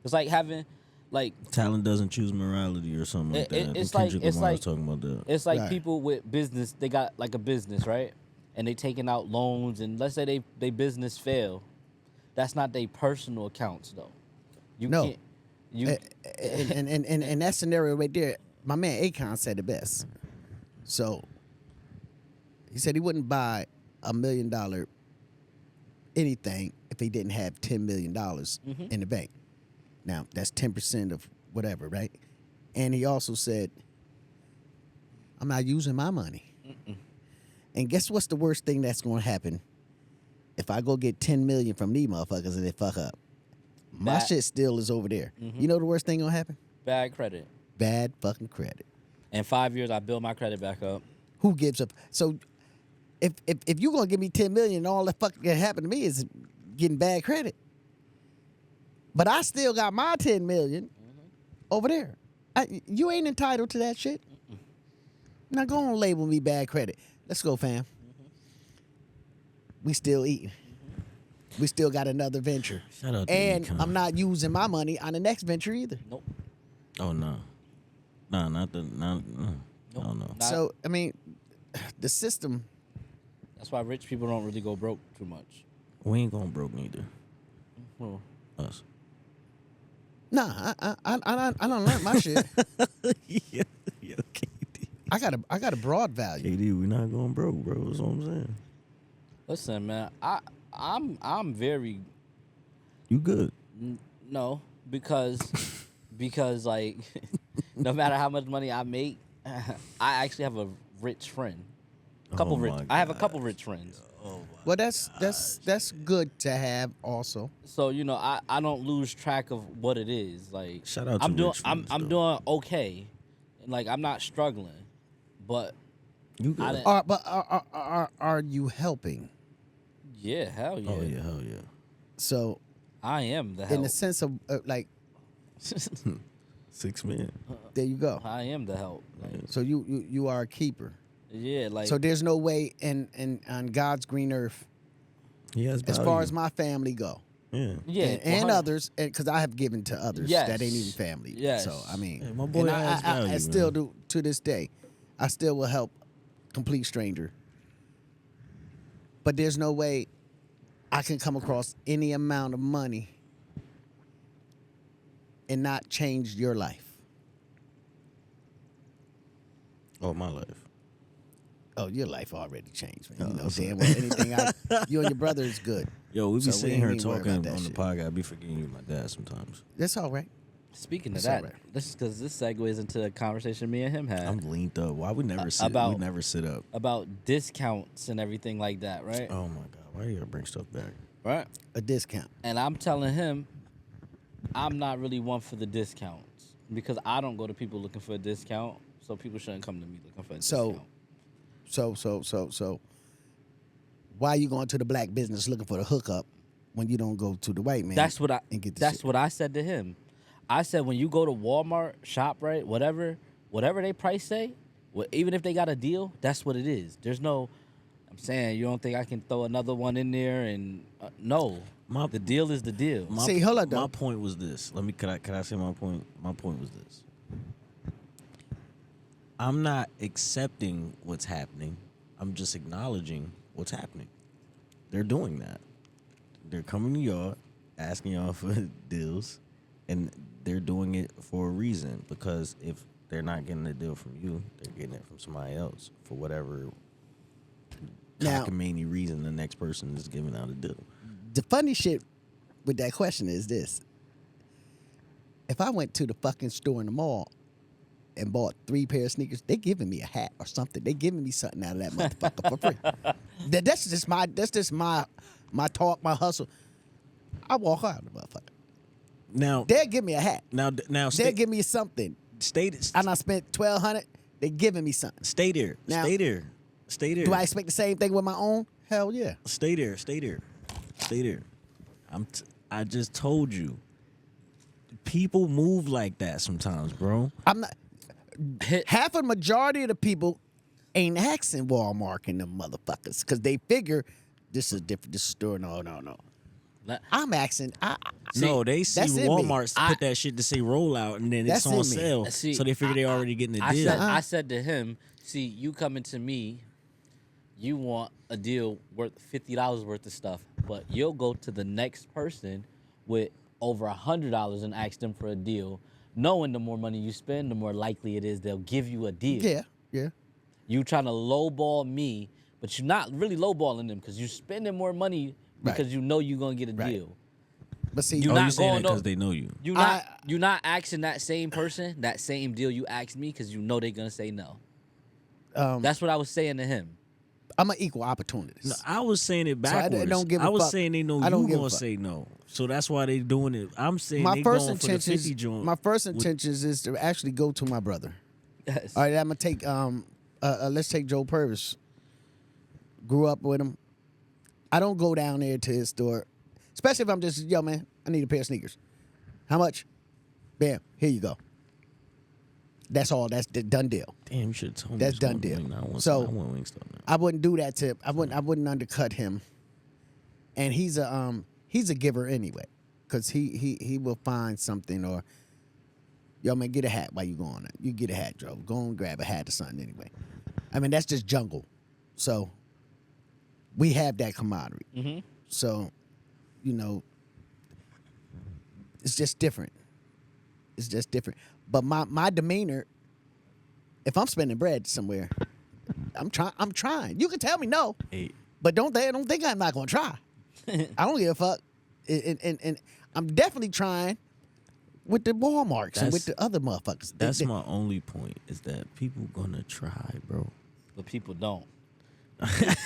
It's like having, like, Talent doesn't choose morality or something like that. I think Kendrick Lamar was talking about that. It's like Right. people with business. They got like a business, right? And they taking out loans, and let's say they business fail. That's not their personal accounts though. You No. can't. You And that scenario right there, my man Akon said it best. So he said he wouldn't buy $1 million anything if he didn't have $10 million in the bank. Now that's 10% of whatever, right? And he also said, "I'm not using my money." And guess what's the worst thing that's going to happen if I go get 10 million from these motherfuckers and they fuck up? My That- shit still is over there. You know the worst thing gonna happen? bad credit. Bad fucking credit. In 5 years, I build my credit back up. Who gives up? So if you gonna give me 10 million, all that fucking can happen to me is getting bad credit. But I still got my 10 million over there. You ain't entitled to that shit. Now go on, label me bad credit. Let's go, fam. We still eating. We still got another venture. Shout out to And Akon. I'm not using my money on the next venture either. Nope. Oh no, no, not the no. Nope. No, no. Not- So I mean, the system. That's why rich people don't really go broke too much. We ain't going broke neither. Well, Us. Nah, I don't learn my shit. yeah, KD. I got a broad value. KD, we not going broke, bro. That's what I'm saying. listen, man. I'm very You good? no because like no matter how much money I make, I actually have a rich friend. Oh my I have a God. couple rich friends. Well, that's good to have also. So I don't lose track of what it is. Like Shout out to I'm doing rich I'm friends, though. doing okay, and like I'm not struggling, but You good? didn't- But are you helping? yeah, hell yeah, Oh yeah, hell yeah. So I am the in help. the sense of like, 6 men. there you go. I am the help. Like, So you are a keeper. yeah, like So there's no way in on God's green earth, He has as far as my family go, yeah. yeah, and 100 others, because I have given to others Yes. that ain't even family. Yes. So I mean, Yeah, my boy and adds I value, still man. do to this day. I still will help complete stranger. But there's no way I can come across any amount of money and not change your life. Oh, my life. Oh, your life already changed, man. Oh, You know, that's damn well anything you and your brother is good. Yo, we be So we sitting ain't here even worried talking on about that the shit. podcast. I be forgetting you, my dad, sometimes. That's all right. Speaking of It's that, alright. this is because this segues into a conversation me and him had I'm leaned up. Why we never sit? about- we never sit up. about discounts and everything like that, right? Oh my God, why you gotta bring stuff back? Right. A discount. And I'm telling him, I'm not really one for the discounts because I don't go to people looking for a discount, so people shouldn't come to me looking for a So- discount. So why you going to the black business looking for the hookup when you don't go to the white man? That's what I. and get the That's shit? what I said to him. I said when you go to Walmart, shop right, whatever they price say, even if they got a deal, that's what it is. There's no. I'm saying you don't think I can throw another one in there and no. The deal is the deal. See, hold up, My though. point was this. Can I say my point? My point was this. I'm not accepting what's happening. I'm just acknowledging what's happening. They're doing that. They're coming to y'all, asking y'all for deals, and they're doing it for a reason. Because if they're not getting a deal from you, they're getting it from somebody else for whatever Now- cockamamie reason the next person is giving out a deal. The funny shit with that question is this. If I went to the fucking store in the mall and bought 3 pair of sneakers, they giving me a hat or something. They giving me something out of that motherfucker for free. That's just my talk, my hustle. I walk out of the motherfucker. Now, They'll give me a hat. now, They'll stay, give me something. stay, And I spent $1,200. They giving me something. stay there. Now- Stay there. Stay there. Do I expect the same thing with my own? Hell yeah. Stay there. Stay there. Stay there. I just told you. People move like that sometimes, bro. I'm not. half of the majority of the people ain't asking Walmart and them motherfuckers because they figure this is different. This store, no. I'm asking. No, they see that's in me. Walmart put that shit to say rollout, and then it's That's in on me. sale. See, So they figure they already getting a deal. I said to him, see, you coming to me, you want a deal worth $50 worth of stuff, but you'll go to the next person with over $100 and ask them for a deal, knowing the more money you spend, the more likely it is they'll give you a deal. Yeah. You trying to lowball me, but you're not really lowballing them because you're spending more money because you know you're gonna get a deal. But see, You Oh, not you saying going that because up- they know you. You not asking that same person that same deal you asked me because you know they're gonna say no. That's what I was saying to him. I'm an equal opportunist. No, I was saying it So I backwards. don't give a I was fuck. saying they know I don't you give a gonna fuck. say no, so that's why they doing it. I'm saying my they first going for the 50 intentions. joint. My first intentions is to actually go to my brother. Yes. All right, I'm gonna take. Let's take Joe Purvis. Grew up with him. I don't go down there to his store, especially if I'm just, yo, man, I need a pair of sneakers. How much? Bam, here you go. That's all. That's the done deal. Damn, you should have told me. That's this done going deal. Wing. I want So- I want Wingstop now. I wouldn't do that to. I wouldn't undercut him. And he's a giver anyway, because he will find something or, yo, man, get a hat while you go on it. You get a hat, Joe. Go and grab a hat or something anyway. I mean, that's just jungle. So we have that camaraderie. Mm-hmm. So, you know, it's just different. It's just different. But my demeanor, if I'm spending bread somewhere, I'm trying. You can tell me no, Hey, but don't think I'm not gonna try. I don't give a fuck. And I'm definitely trying with the Walmarts and with the other motherfuckers. that's my only point is that people gonna try, bro. But people don't.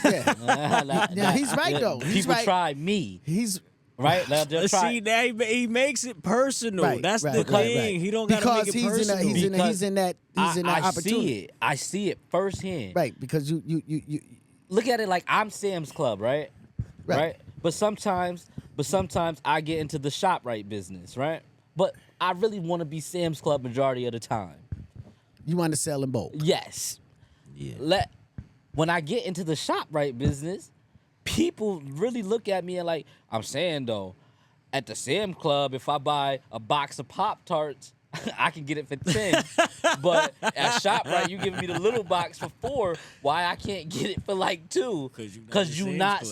Yeah. Yeah, he's right, though. He's People right. try me, He's right? They'll try. See, that he makes it personal. Right, That's right, the right, thing. right. He don't gotta make it personal. He's in that I opportunity. see it. I see it firsthand. Right, because you Look at it like I'm Sam's Club, right? Right. But sometimes I get into the ShopRite business, right? But I really want to be Sam's Club majority of the time. you want to sell in bulk. Yes. Yeah. When I get into the ShopRite business, people really look at me and like, I'm saying though, at the Sam Club, if I buy a box of Pop-Tarts, I can get it for 10. But at ShopRite, you giving me the little box for 4. Why I can't get it for like 2? Because you not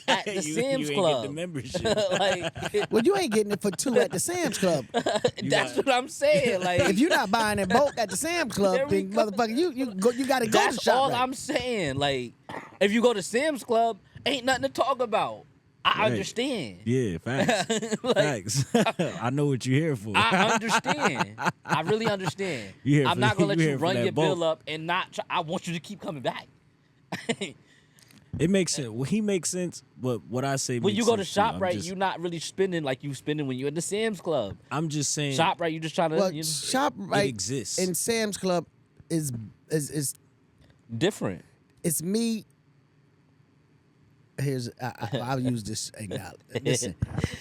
at the Sam's you Club. Ain't get the membership. Like, Well, you ain't getting it for 2 at the Sam's Club. that's what I'm saying. Like, If you're not buying in bulk at the Sam's Club, There we then go. motherfucker, you got to go to that's all ShopRite. I'm saying. Like, if you go to Sam's Club, ain't nothing to talk about. I Right. understand. Yeah, facts. Facts. I know what you're here for. I understand. I really understand. You here I'm for- not gonna let you you here for run that your bill bulk. up and not. I want you to keep coming back. It makes sense. Well, he makes sense, but what I say When makes you go to sense, too. I'm ShopRite, just- you're not really spending like you spending when you're at the Sam's Club. I'm just saying. ShopRite, you just trying to. Well, you know, ShopRite It exists. and Sam's Club is different. it's me. I'll use this. Listen,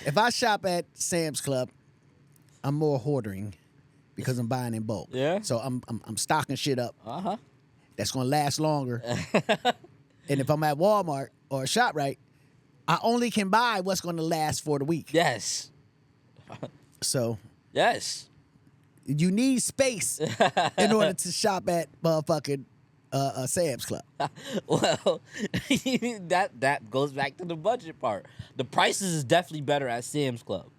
if I shop at Sam's Club, I'm more hoarding because I'm buying in bulk. Yeah. So I'm stocking shit up. Uh-huh. That's gonna last longer. And if I'm at Walmart or ShopRite, I only can buy what's gonna last for the week. Yes. So Yes. you need space in order to shop at motherfucking Sam's Club. Well, that goes back to the budget part. The prices is definitely better at Sam's Club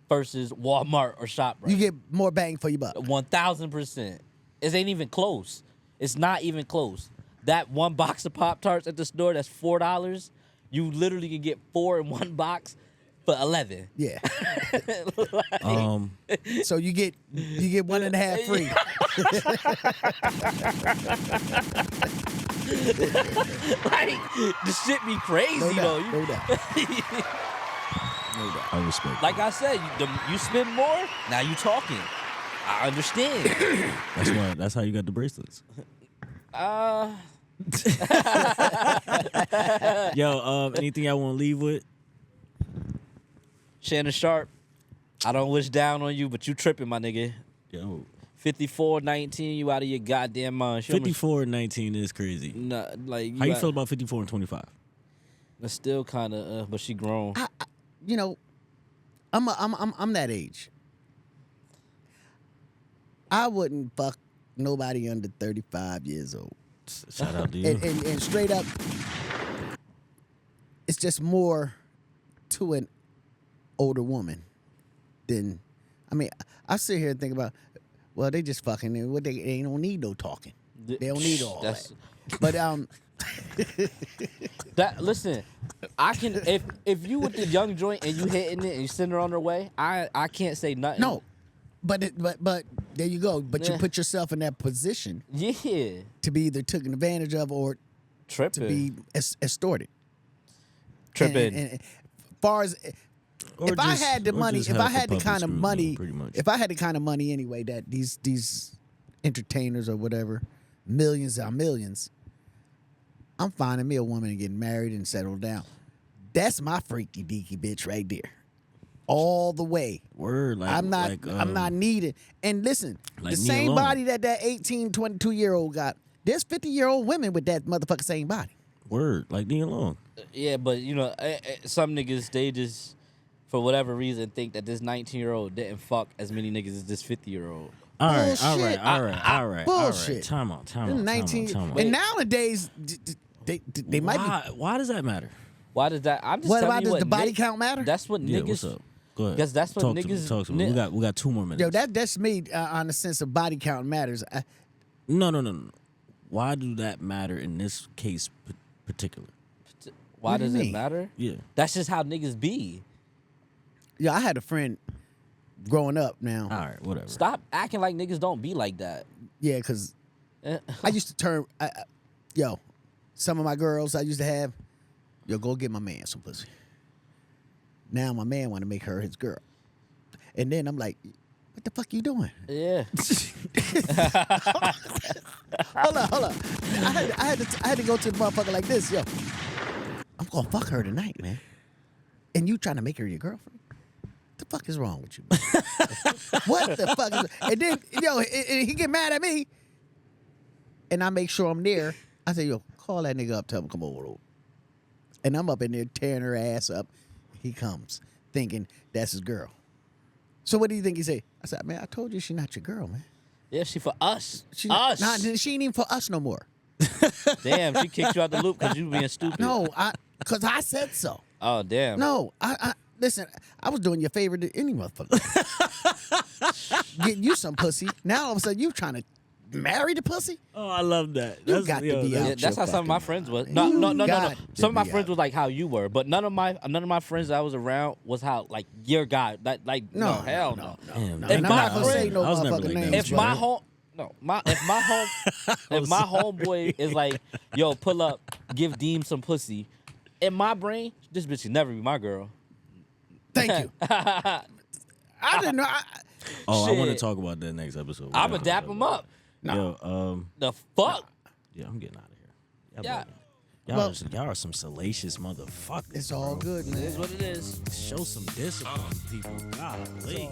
versus Walmart or ShopRite. You get more bang for your buck. 1000%. It ain't even close. It's not even close. That one box of Pop-Tarts at the store that's $4, you literally can get 4 in one box for $11. Yeah. So you get 1.5 free. Like, the shit be crazy No though. doubt. You- No doubt. No doubt. I respect. like I said, you spend more, now you talking. I understand. That's how you got the bracelets. Yo, anything I want to leave with? Shannon Sharp, I don't wish down on you, but you tripping, my nigga. Yo, 54, 19, you out of your goddamn mind. She 54 and 19 is crazy. Nah, like How you got- feel about 54 and 25? It's still kind of, but she grown. You know, I'm that age. I wouldn't fuck nobody under 35 years old. Shout out to you. And straight up, it's just more to an older woman than, I mean, I sit here and think about, well, they just fucking, what they don't need no talking. They don't need all that. But that listen, I can if you with the young joint and you hitting it and you send her on her way, I can't say nothing. no, but there you go. But Yeah. you put yourself in that position Yeah. to be either taken advantage of or Tripping. to be extorted. Tripping. And far as Or if I just- had the or money, just if I have had the public kind of scrutiny, money, pretty much. if I had the kind of money anyway that these entertainers or whatever, millions on millions, I'm finding me a woman and getting married and settled down. That's my freaky deaky bitch right there, all the way. Word, like I'm not. like, I'm not needed. And listen, like the me same alone. body that 18, 22-year-old got. There's 50-year-old women with that motherfucking same body. Word, like Nia Long. Yeah, but you know, some niggas they just for whatever reason think that this 19-year-old didn't fuck as many niggas as this 50-year-old. All right, Bullshit. all right, all right, all right. Bullshit. Time out, time Them out, 19 time out. and nowadays they might be. Why does that matter? Why does that? I'm just What telling about you does what the body nigg- count matter? That's what Yeah, niggas. what's up? Go ahead. Guess that's what talk To niggas- me, talk to me. ni- We got 2 more minutes. Yo, that's me on the sense of body count matters. No. Why do that matter in this case particular? Why What do you does it mean? matter? Yeah. That's just how niggas be. Yeah, I had a friend growing up now. All right, whatever. Stop acting like niggas don't be like that. Yeah, because Eh, I used to turn, yo, some of my girls I used to have, yo, go get my man some pussy. Now my man want to make her his girl. And then I'm like, what the fuck you doing? Yeah. Hold on. I had to go to the motherfucker like this, yo. I'm gonna fuck her tonight, man. And you trying to make her your girlfriend? What the fuck is wrong with you? What the fuck is? And then, yo, he get mad at me, and I make sure I'm there. I say, yo, call that nigga up, tell him come over. And I'm up in there tearing her ass up. He comes, thinking that's his girl. So what do you think he say? I said, man, I told you she not your girl, man. Yeah, she for us. She us. Nah, she ain't even for us no more. Damn, she kicked you out the loop because you being stupid. No, because I said so. Oh, damn. No, I listen. I was doing your favor to any motherfucker. Getting you some pussy. Now all of a sudden you trying to marry the pussy? Oh, I love that. You got to be Yeah, out that's your how some of my fucking friends was. mind, No, man. no. You got Some of my to be friends out. was like how you were, but none of my friends that I was around was how like your guy. No, hell no. Damn, If And I'm my not gonna say friend- no I was never motherfucking like that. names. If my home, no, if my homeboy is like, yo, pull up, give Deem some pussy. In my brain, this bitch should never be my girl. Thank you. I didn't know. Oh, I want to Shit. talk about that next episode. I'ma dap him up. Yo, The fuck? yeah, I'm getting out of here. Yeah. Y'all are some salacious motherfuckers. It's all bro. good, It man. is what it is. Show some discipline, people. Golly.